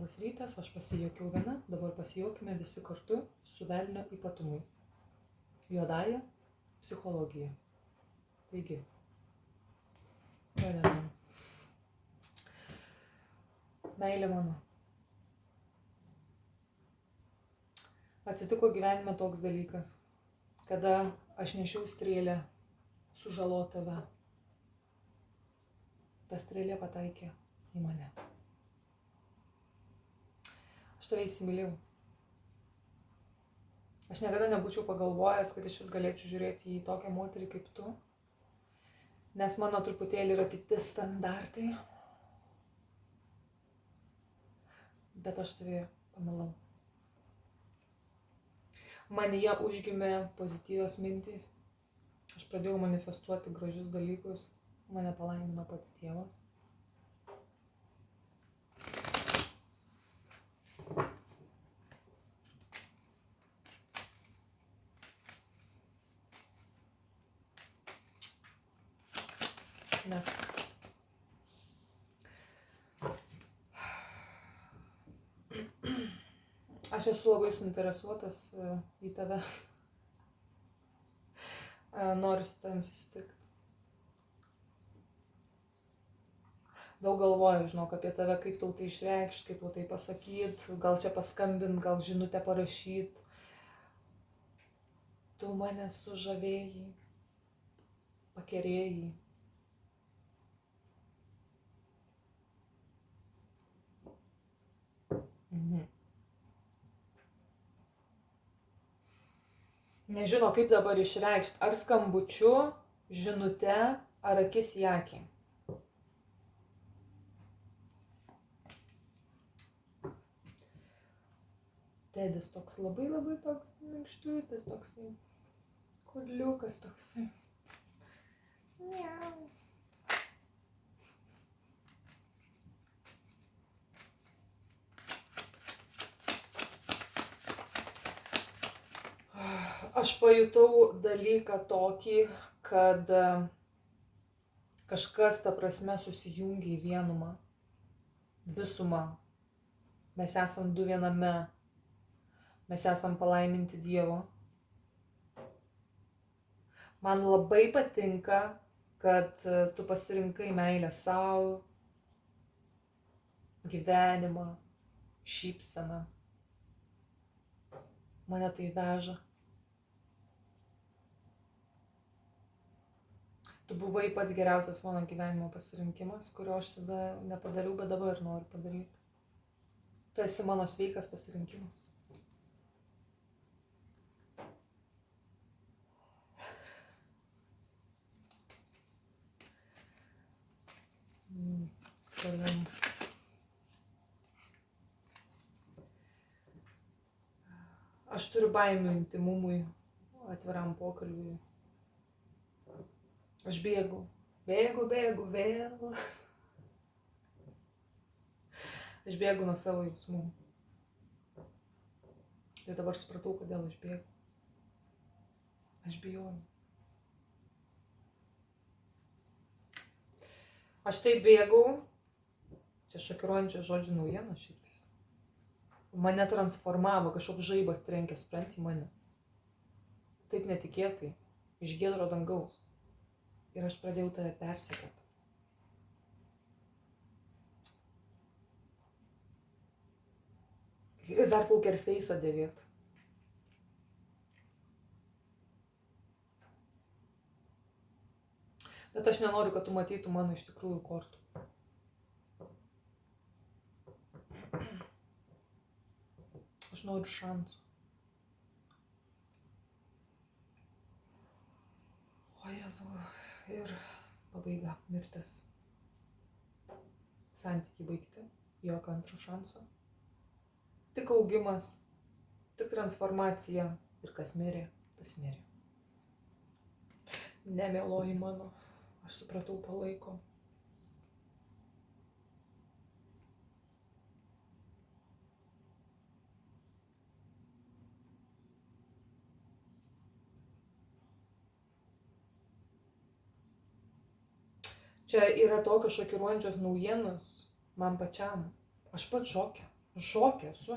Labas rytas, aš pasijuokiau viena, dabar pasijuokime visi kartu su velnio ypatumais. Juodąja psichologija. Taigi, pradedam. Meilė mano. Atsitiko gyvenime toks dalykas, kada aš nešiau strėlę sužalot tave. Ta strėlė pataikė į mane. Aš tave įsimylėjau. Aš niekada nebūčiau pagalvojęs, kad iš vis galėčiau žiūrėti į tokią moterį kaip tu, nes mano truputėlį yra kiti standartai, bet aš tave pamilau. Manyje užgimė pozityvios mintys, aš pradėjau manifestuoti gražius dalykus, mane palaimino pats Dievas. Next. Aš esu labai suinteresuotas į tave. Noriu su tavim susitikti. Daug galvoju, žinok, apie tave, kaip tau tai išreikšti, kaip tau tai pasakyti, gal čia paskambint, gal žinutę parašyti. Tu mane sužavėjai, pakerėjai. Nežino, kaip dabar išreikšti, ar skambučiu, žinute, ar akis į akį. Tedis toks labai toks minkštutis, toksai kudliukas toksai. Miau. Aš pajutau dalyką tokį, kad kažkas, ta prasme, susijungia į vienumą, visumą. Mes esam du viename, mes esam palaiminti Dievo. Man labai patinka, kad tu pasirinkai meilę sau, gyvenimą, šypseną. Mane tai veža. Tu buvai pats geriausias mano gyvenimo pasirinkimas, kurio aš tada nepadariau, bet dabar noriu padaryti. Tu esi mano sveikas pasirinkimas. Aš turiu baimių intymumui, atviram pokalbiui. Aš bėgu vėl. Aš bėgu nuo savo jausmų. Ir dabar supratau, kodėl aš bėgu. Aš bijojau. Aš taip bėgau, čia šokiruojančio žodžių naujiena šitais. Mane transformavo, kažkoks žaibas trenkė, supranti, į mane. Taip netikėtai, iš giedro dangaus. Ir aš pradėjau tave persekioti. Ir dar poker face'ą dėvėt. Bet aš nenoriu, kad tu matytų mano iš tikrųjų kortų. Aš noriu šansų. O Jėzau. Ir pabaiga, mirtis. Santykiai baigti, jokio antro šanso. Tik augimas, tik transformacija ir kas mirė, tas mirė. Ne, mieloji mano, aš supratau po laiko. Čia yra tokios šokiruojančios naujienos man pačiam. Aš pats šoke. Šokė esu.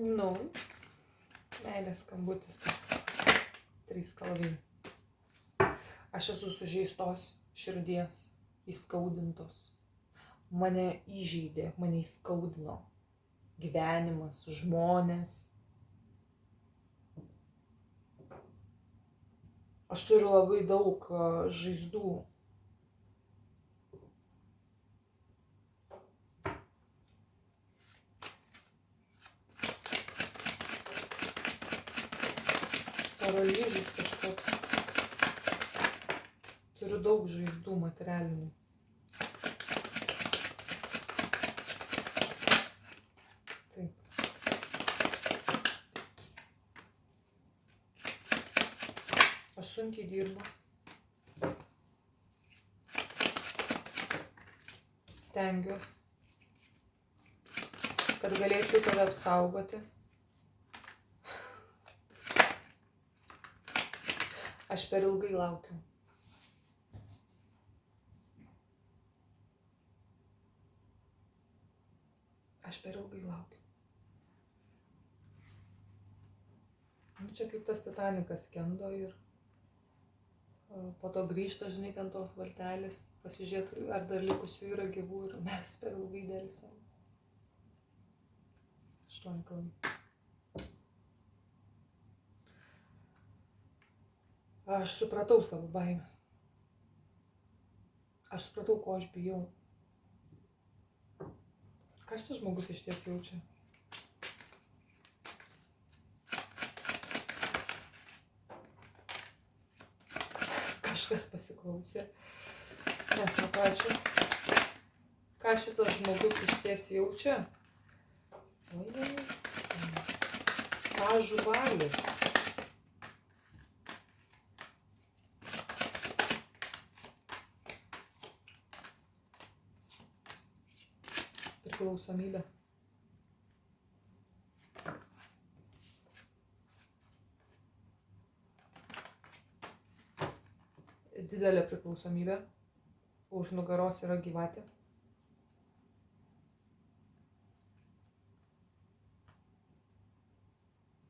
Nu, meilės skambutis. 3 kalavijai. Aš esu sužeistos širdies, įskaudintos. Mane įžeidė, mane įskaudino gyvenimas, žmonės. Aš turiu labai daug žaizdų. Paralyžius kažkoks. Turiu daug žaizdų materialinių. Taip. Aš sunkiai dirbu. Stengiuosi, kad galėčiau tave apsaugoti. Aš per ilgai laukiu. Aš per ilgai laukiu. Nu, čia kaip tas Titanikas skendo ir po to grįžta, žinai, ten tos valtelės, pasižiūrėti, ar dar likusių yra gyvų ir mes per ilgai dėlsam. 8 kalavijai. Aš supratau savo baimės. Aš supratau, ko aš bijau. Ką šitas žmogus iš ties jaučia? Kažkas pasiklausė. Nesako ačiū. Ką šitas žmogus iš ties jaučia? Vaidas. Pažų valius. Priklausomybė. Didelė priklausomybė. Už nugaros yra gyvatė.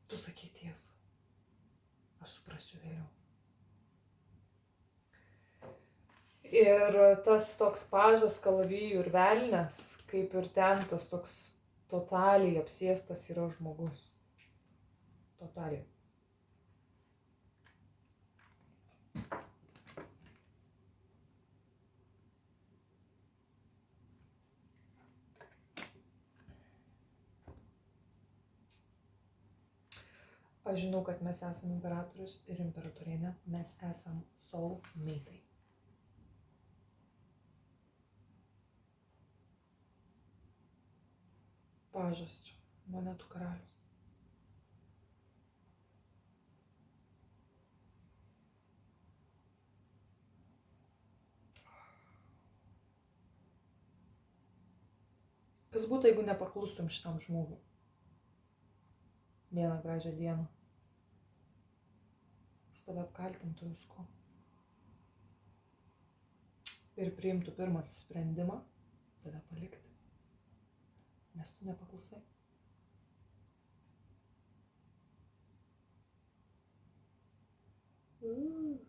Tu sakei tiesą. Aš suprasiu vėliau. Ir tas toks pažas kalavijų ir velnias, kaip ir ten tas toks totaliai apsėstas yra žmogus. Totaliai. Aš žinau, kad mes esame imperatorius ir imperatorienė. Mes esam soulmate'ai. Pažas čia, monetų karalius. Kas būtų, jeigu nepaklustum šitam žmogui? Vieną gražią dieną. Jis tave apkaltintų visko. Ir priimtų pirmas sprendimą tave palikti. Nes tu nepaklusai. Jaunuolis.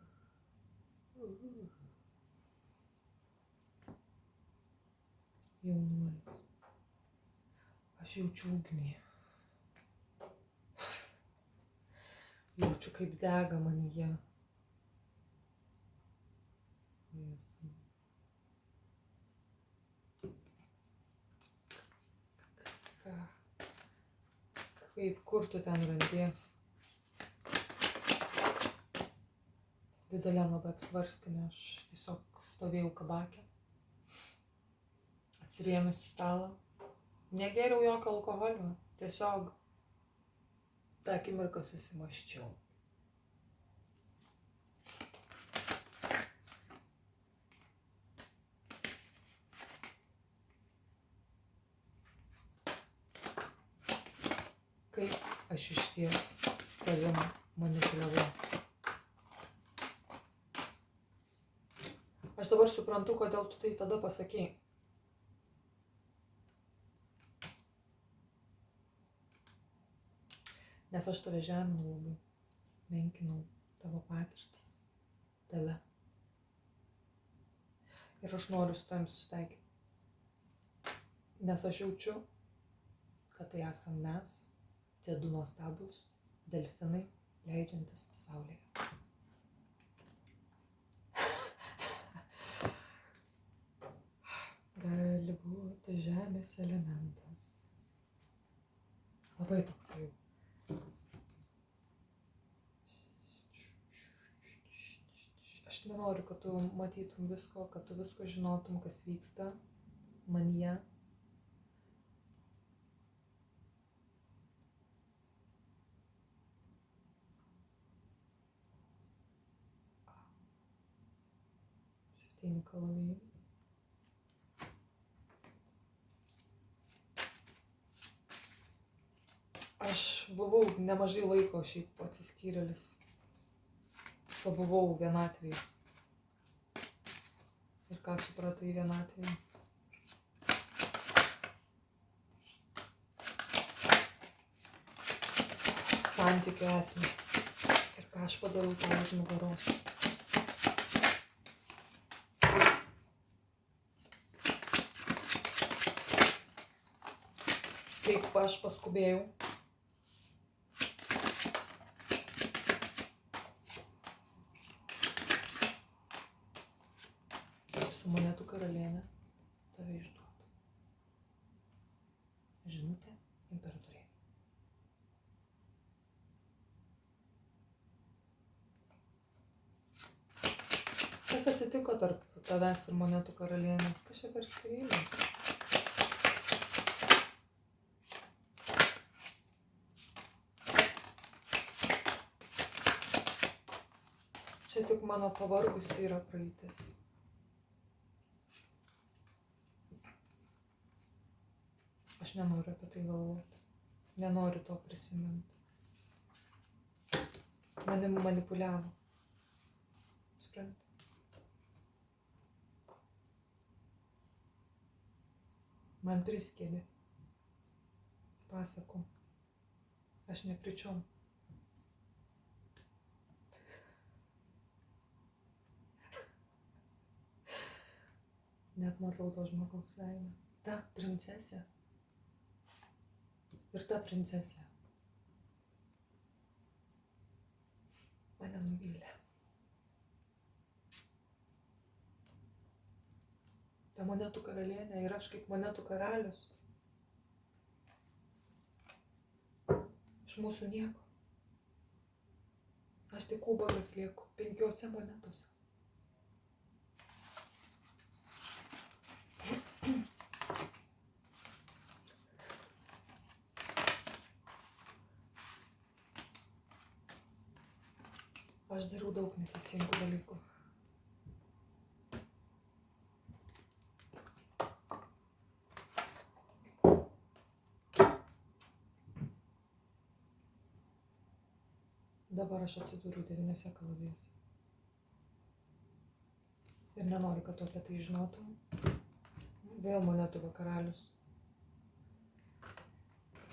Aš jaučiu ugnį. Jaučiu, kaip dega manyje. Kaip, kur tu ten randies? Dideliam labai apsvarstymė, aš tiesiog stovėjau kabake, atsirėmęs į stalą, negėriau jokio alkoholio, tiesiog tą akimirką susimąsčiau. kaip aš išties tavim manipuliavau. Aš dabar suprantu, kodėl tu tai tada pasakei. Nes aš tave žeminau labai, menkinau tavo patirtis, tave. Ir aš noriu su tavim susitaikyti. Nes aš jaučiu, kad tai esam mes, tie du nuostabūs delfinai, leidžiantis saulėje. Gali būti žemės elementas. Labai toks jau. Aš nenoriu, kad tu matytum visko, kad tu visko žinotum, kas vyksta manyje. Septyni kalavijai. Aš buvau nemažai laiko šiaip atsiskyrėlis. Pabuvau vienatvėje. Ir ką supratai vienatvėje? Santykio esmę. Ir ką aš padariau tau už nugaros. Kaip aš paskubėjau. Su monetų karalienė tave išduota. Žinutė imperatoriai. Kas atsitiko tarp tavęs ir monetų karalienės? Kas čia per skyrybos? Čia tik mano pavargusi yra praeitis. Aš nenoriu apie tai galvoti. Nenoriu to prisiminti. Manim manipuliavo. Supranti? Man priskėdė. Pasakų. Aš nepričiom. Net matau to žmogaus veidą. Ta princesė. Ir ta princesė mane nuvylė. Ta monetų karalienė ir aš kaip monetų karalius. Iš mūsų nieko. Aš tik ubagas lieku 5 monetose. Aš darau daug neteisingų dalykų. Dabar aš atsidūriau 9 kalavijose. Ir nenoriu, kad tu apie tai žinotum. Vėl monetų karalius.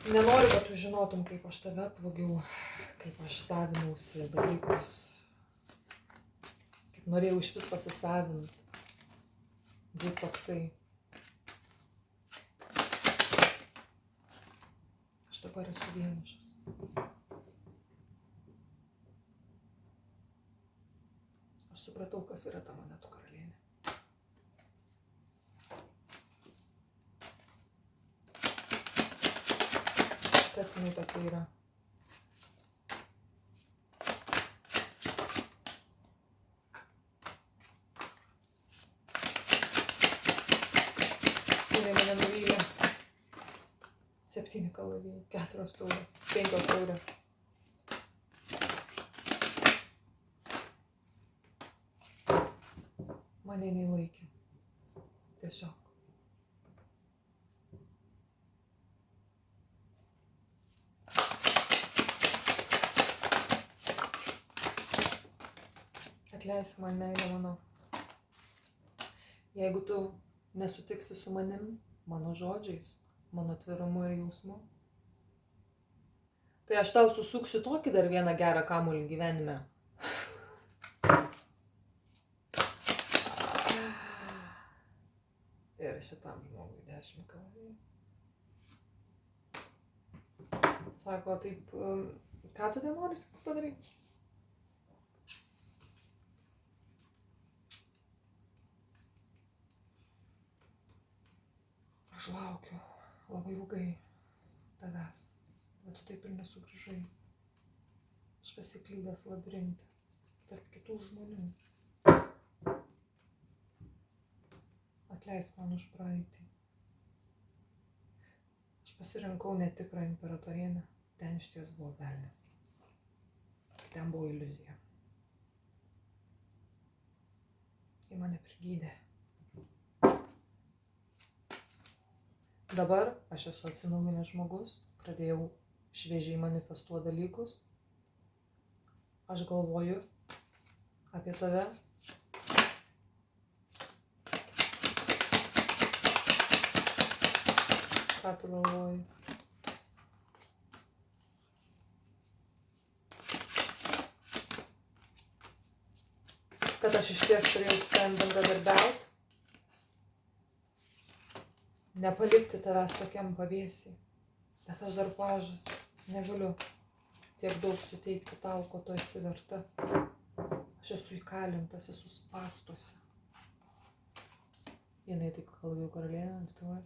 Nenoriu, kad tu žinotum, kaip aš tave apvogiau, kaip aš savinausi dalykus, kaip norėjau iš vis pasisavinti, būti toksai. Aš dabar esu vienišas. Aš supratau, kas yra ta monetų karalienė. Kas jinai tokia yra? Jinai mane nuvylė. 7 kalavijai, 4 taurės, 5 taurės. Mane neįlaikė. Tiesiog. Atleisi man, meilė mano. Jeigu tu nesutiksi su manim, mano žodžiais, mano atvirumu ir jausmu, tai aš tau susuksiu tokį dar vieną gerą kamuolį gyvenime. Ir šitam žmogui 10 kalorijų. Sako, taip, ką tu ten nori padaryti? Aš laukiu labai ilgai tavęs, bet tu taip ir nesugrįžai. Aš pasiklydęs labirinte tarp kitų žmonių. Atleisk man už praeitį. Aš pasirinkau netikrą imperatorienę. Ten išties buvo velnias. Ten buvo iliuzija. Ji mane prigydė. Dabar aš esu atsinaujinęs žmogus, pradėjau šviežiai manifestuoti dalykus. Aš galvoju apie tave. Ką tu galvoji? Kad aš išties turėjau su tavim bendradarbiauti. Nepalikti tavęs tokiam pavėsiai. Bet aš dar mažas. Negaliu tiek daug suteikti tau, ko tu esi verta. Aš esu įkalintas, esu spąstuose. Jinai tik kalbėjau karalienę, Viktorija.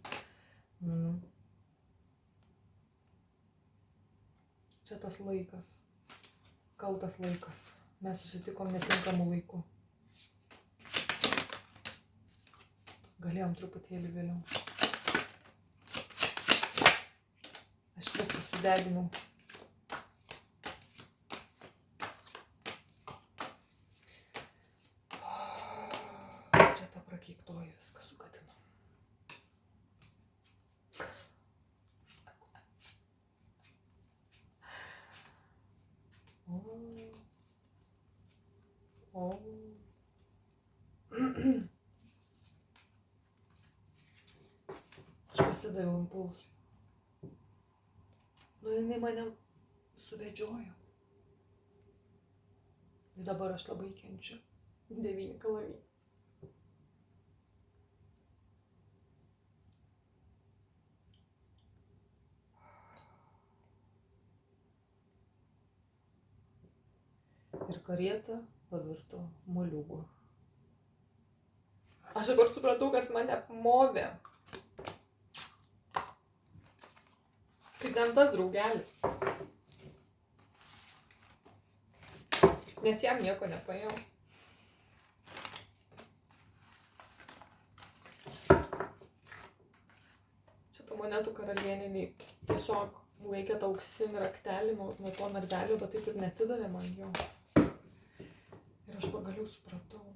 Čia tas laikas. Kaltas laikas. Mes susitikom netinkamu laiku. Galėjom truputėlį vėliau. Aš viską sudeginau. Čia ta prakeiktoji viską sugadino. Aš pasidaviau impulsui. Jinai mane suvedžiojo. Ir dabar aš labai kenčiu. 9 kalorijų. Ir karieta pavirto moliūgu. Aš dabar supratau, kas mane movė. Kaip ten tas draugelis. Nes jam nieko nepaėjau. Čia ta monetų karalienė tiesiog vaikė tą auksinį raktelį nuo to mergelio, bet taip ir netidavė man jo. Ir aš pagaliau supratau.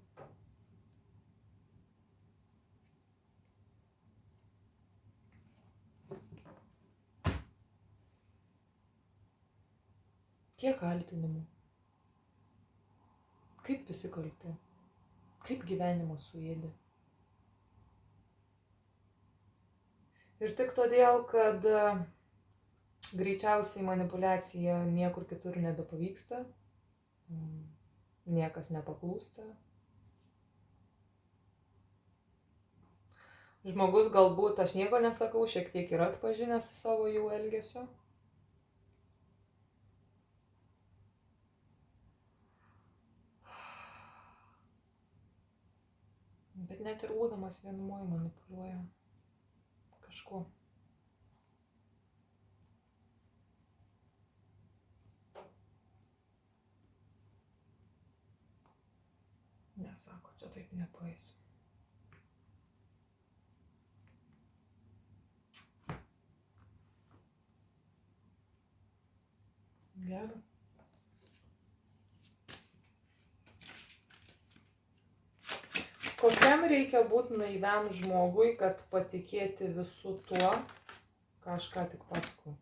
Kiek kaltinimų? Kaip visi kalti? Kaip gyvenimas suėdė? Ir tik todėl, kad greičiausiai manipuliacija niekur kitur nebepavyksta, niekas nepaklūsta. Žmogus galbūt, aš nieko nesakau, šiek tiek yra atpažinęs savo jau elgesio. Bet net ir būdamas vienumoj manipuliuoja kažkuo. Nesako, čia taip nepaeis. Geras. Kokiam reikia būti naiviam žmogui, kad patikėti visu tuo, ką aš ką tik pasakau?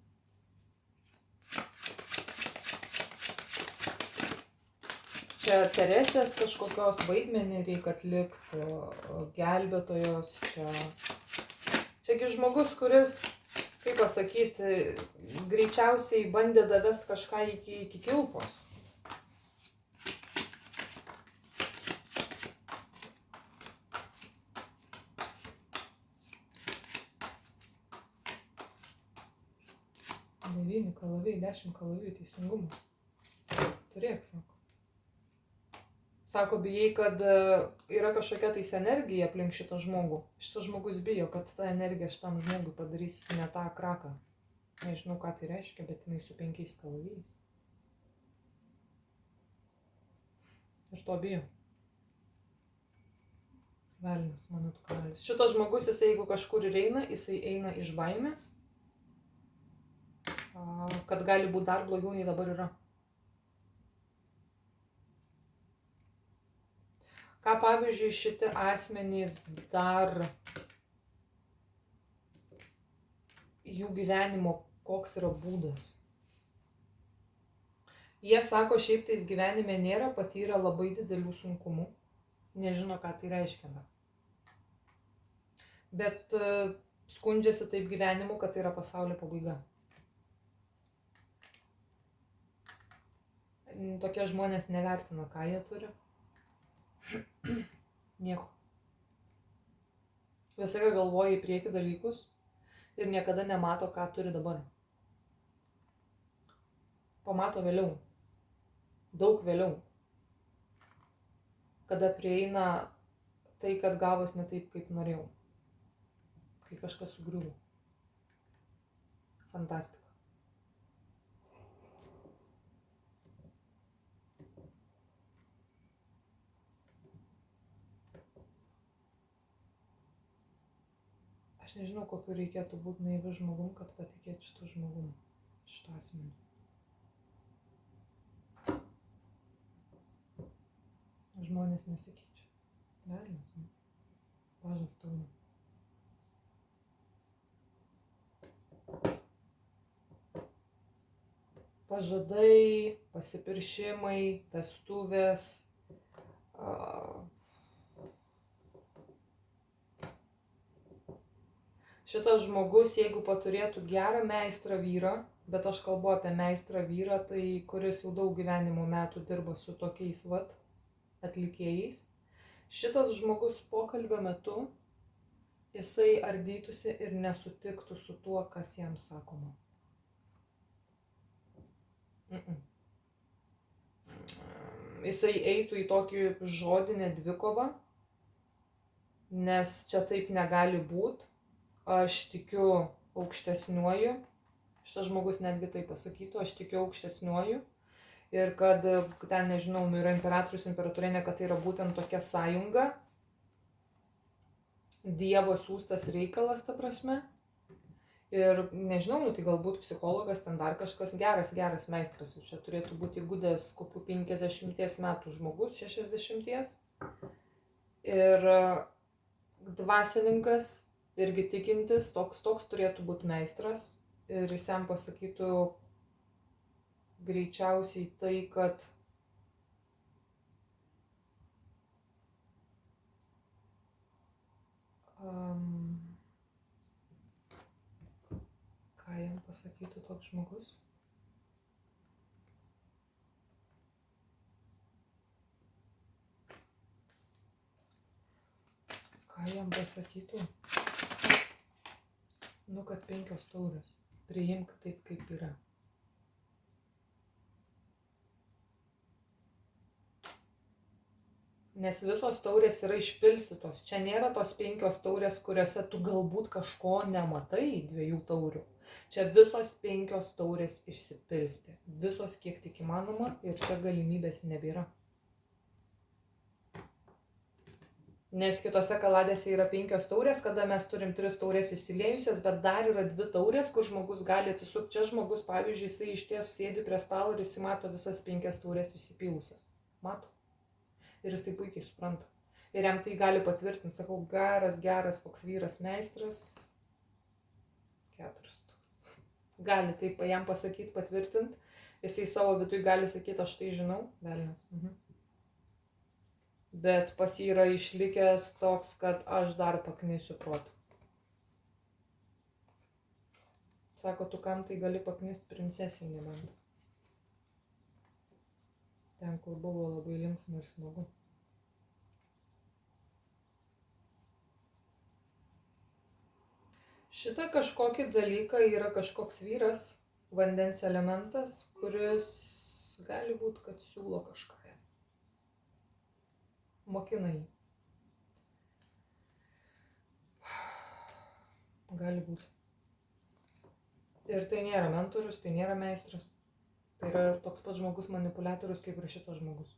Čia Teresės kažkokios vaidmenį reikia atlikti, gelbėtojos, čiagi žmogus, kuris, kaip pasakyti, greičiausiai bandė davest kažką iki kilpos. Devyni kalaviai, 10 kalaviai, teisingumas. Turėk, sako. Sako, bijai, kad yra kažkokia tais energija aplink šitą žmogų. Šitas žmogus bijo, kad ta energija šitam žmogui padarys ne tą kraką. Nežinau, ką tai reiškia, bet jinai su 5 kalavijais. Ir to bijo. Velnias, mano tu karalius. Šitas žmogus, jisai jeigu kažkur ir eina, jisai eina iš baimės, kad gali būti dar blogiau nei dabar yra. Ką pavyzdžiui šitie asmenys dar jų gyvenimo, koks yra būdas. Jie sako, šiaip tais gyvenime nėra, patyrę labai didelių sunkumų. Nežino, ką tai reiškia dar. Bet skundžiasi taip gyvenimu, kad tai yra pasaulio pabaiga. Tokie žmonės nevertina, ką jie turi. Nieko. Visai galvoja į priekį dalykus ir niekada nemato, ką turi dabar. Pamato vėliau. Daug vėliau. Kada prieina tai, kad gavos ne taip, kaip norėjau. Kai kažkas sugriuvo. Fantastika. Aš nežinau, kokiu reikėtų būti naiviu žmogum, kad patikėti šitų žmogum, šitą asmenį. Žmonės nesikeičia. Velnias, ne? Pažas tauna. Pažadai, pasipiršimai, vestuvės. Šitas žmogus, jeigu paturėtų gerą meistrą vyrą, bet aš kalbu apie meistrą vyrą, tai kuris jau daug gyvenimo metų dirba su tokiais atlikėjais, šitas žmogus pokalbio metu, jisai ardytųsi ir nesutiktų su tuo, kas jam sakoma. Jisai eitų į tokį žodinę dvikovą, nes čia taip negali būti. Aš tikiu aukštesniuoju, šitas žmogus netgi tai pasakytų, aš tikiu aukštesniuoju ir kad ten, nežinau, yra imperatorius, imperatorienė, kad tai yra būtent tokia sąjunga, Dievo siųstas reikalas, ta prasme. Ir nežinau, tai galbūt psichologas, ten dar kažkas geras meistras, čia turėtų būti įgudęs kokių 50 metų žmogus, 60. Ir dvasininkas, irgi tikintis, toks turėtų būti meistras ir jis jam pasakytų greičiausiai tai, kad ką jam pasakytų toks žmogus? Ką jam pasakytų? Kad 5 taurės. Priimk taip, kaip yra. Nes visos taurės yra išpilstytos. Čia nėra tos 5 taurės, kuriuose tu galbūt kažko nematai, 2 taurių. Čia visos 5 taurės išsipilstė. Visos kiek tik įmanoma ir čia galimybės nebėra. Nes kitose kaladėse yra 5 taurės, kada mes turim 3 taurės įsiliejusias, bet dar yra 2 taurės, kur žmogus gali atsisukti. Čia žmogus, pavyzdžiui, jisai išties sėdi prie stalo ir jis mato visas 5 taurės įsipylusias. Mato. Ir jis tai puikiai supranta. Ir jam tai gali patvirtinti. Sakau, geras, koks vyras meistras. 4. Gali taip jam pasakyti, patvirtinti. Jisai savo vidui gali sakyti, aš tai žinau. Velnias. Bet pas jį yra išlikęs toks, kad aš dar paknisiu protą. Sako, tu kam tai gali paknist, princesei nebent. Ten, kur buvo labai linksma ir smagu. Šitą kažkokį dalyką yra kažkoks vyras, vandens elementas, kuris gali būti, kad siūlo kažką. Mokina jį. Gali būti. Ir tai nėra mentorius, tai nėra meistras. Tai yra toks pats žmogus manipuliatorius, kaip ir šitas žmogus.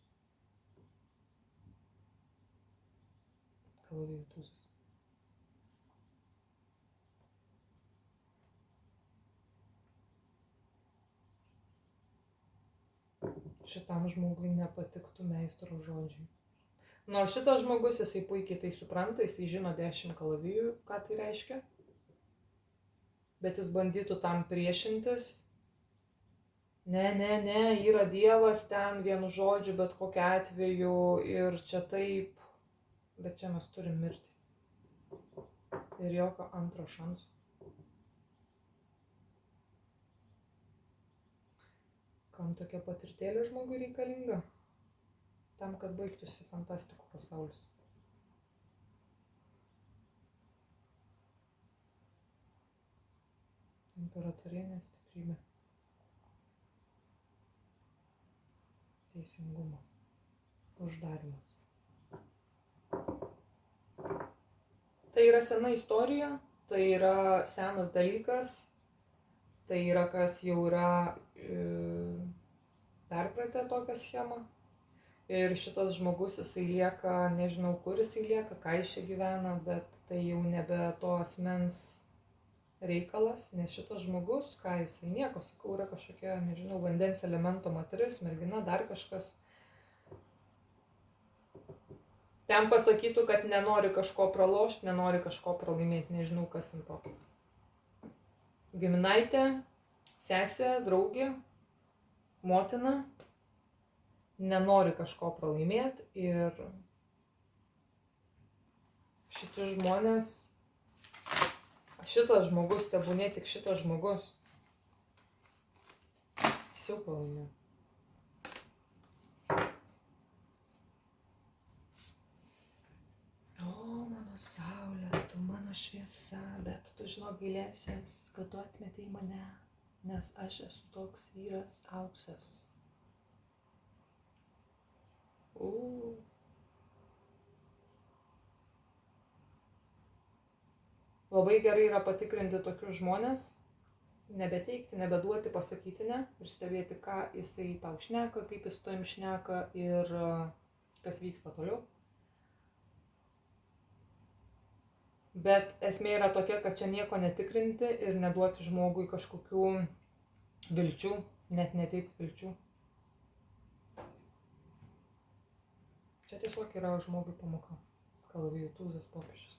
Kalavijų tūzas. Šitam žmogui nepatiktų meistro žodžiai. Nors šitas žmogus, jisai puikiai tai supranta, jisai žino 10 kalavijų, ką tai reiškia. Bet jis bandytų tam priešintis. Ne, yra Dievas ten vienu žodžiu, bet kokiu atveju ir čia taip. Bet čia mes turim mirti. Ir jokio antro šanso. Kam tokia patirtėlė žmogui reikalinga? Tam, kad baigtųsi fantastikų pasaulis. Imperatorienė stiprybė. Teisingumas. Uždarimas. Tai yra sena istorija, tai yra senas dalykas, tai yra kas jau yra perpratę tokią schemą. Ir šitas žmogus, jisai lieka, nežinau kur jisai lieka, ką jis čia gyvena, bet tai jau nebe to asmens reikalas, nes šitas žmogus, ką jisai nieko, sakau, yra kažkokia, nežinau, vandens elemento moteris, mergina, dar kažkas. Ten pasakytų, kad nenori kažko pralošti, nenori kažko pralaimėti, nežinau, kas ant tokio. Giminaitė, sesė, draugė, motina, nenori kažko pralaimėti ir šitie žmonės, šitas žmogus, tebūnė tik šitas žmogus, jis jau pralaimėjo. Saulė, tu mano šviesa, bet tu žinok gailėsies, kad tu atmetei mane, nes aš esu toks vyras auksas. Labai gerai yra patikrinti tokius žmonės, nebeteikti, nebeduoti, pasakyti ne ir stebėti, ką jisai tau šneka, kaip jis toim šneka ir kas vyksta toliau. Bet esmė yra tokia, kad čia nieko netikrinti ir neduoti žmogui kažkokių vilčių, net neteikti vilčių. Čia tiesiog yra žmogui pamoka. Kalavijų tūzas popiežius.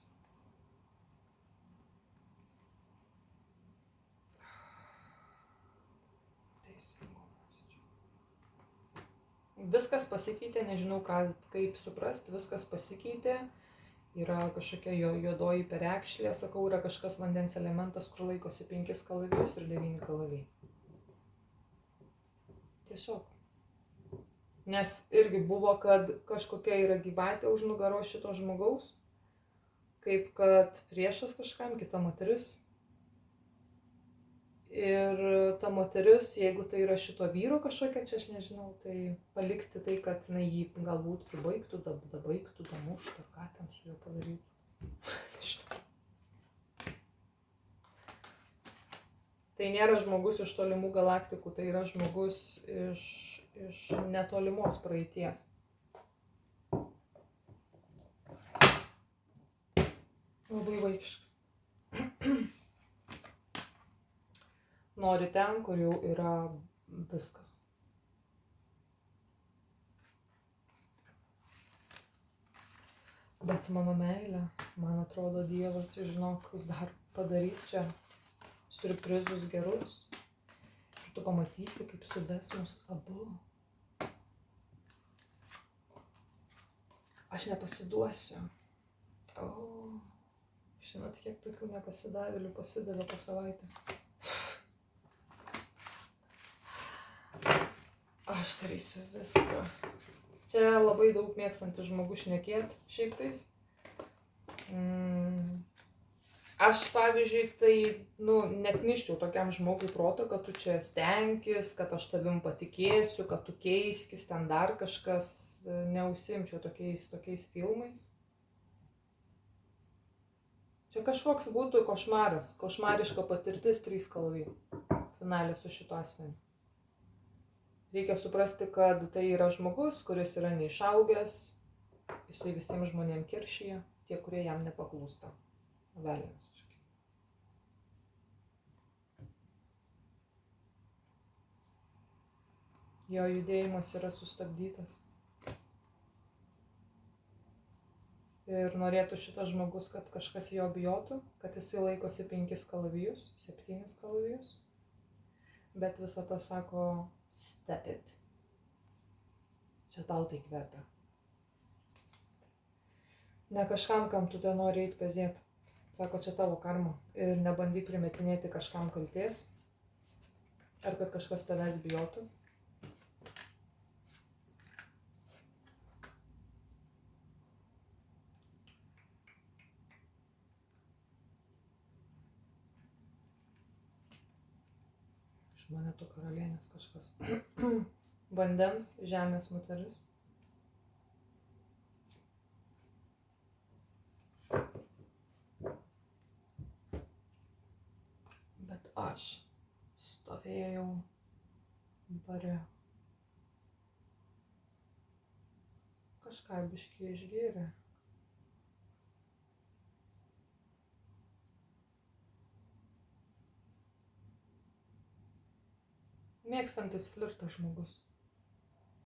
Teisingumas. Viskas pasikeitė, nežinau kaip suprasti, viskas pasikeitė. Yra kažkokia juodoji perekšlė, sakau, yra kažkas vandens elementas, kur laikosi 5 kalavijus ir 9 kalavijai. Tiesiog. Nes irgi buvo, kad kažkokia yra gyvatė už nugaros šito žmogaus, kaip kad priešas kažkam, kita moteris. Ir ta moteris, jeigu tai yra šito vyro kažkokia, čia aš nežinau, tai palikti tai, kad jį galbūt pribaigtų, dabaigtų, damuštų, ar ką ten su juo padarytų. Tai nėra žmogus iš tolimų galaktikų, tai yra žmogus iš netolimos praeities. Labai vaikiškas. Nori ten, kur jau yra viskas. Bet mano meilė, man atrodo, Dievas, žinok, jis dar padarys čia siurprizus gerus. Ir tu pamatysi, kaip suves mus abu. Aš nepasiduosiu. O, žinot, kiek tokių nepasidavėlių pasidavė po savaitės. Aš darysiu viską. Čia labai daug mėgstantis žmogus šnekėt šiaip tais. Aš, pavyzdžiui, tai, nekniščiau tokiam žmogui proto, kad tu čia stenkis, kad aš tavim patikėsiu, kad tu keiskis, ten dar kažkas, neužsiimčiau tokiais filmais. Čia kažkoks būtų košmaras, košmariška patirtis 3 kalavijai finalė su šituo asmeniu. Reikia suprasti, kad tai yra žmogus, kuris yra neišaugęs, jisai visiems žmonėms kiršyje, tie, kurie jam nepaklūsta. Velnias. Jo judėjimas yra sustabdytas. Ir norėtų šitas žmogus, kad kažkas jo bijotų, kad jisai laikosi 5 kalavijus, 7 kalavijus. Bet visata sako, step it. Čia tau tai kvepia. Ne kažkam, kam tu ten nori eit pezėt. Sako, čia tavo karma. Ir nebandyk primetinėti kažkam kaltės. Ar kad kažkas tavęs bijotų. Iš monetų karalienės kažkas. Vandens, žemės moteris. Bet aš stovėjau bare. Kažką biškį išgėrė. Mėgstantis flirtą žmogus.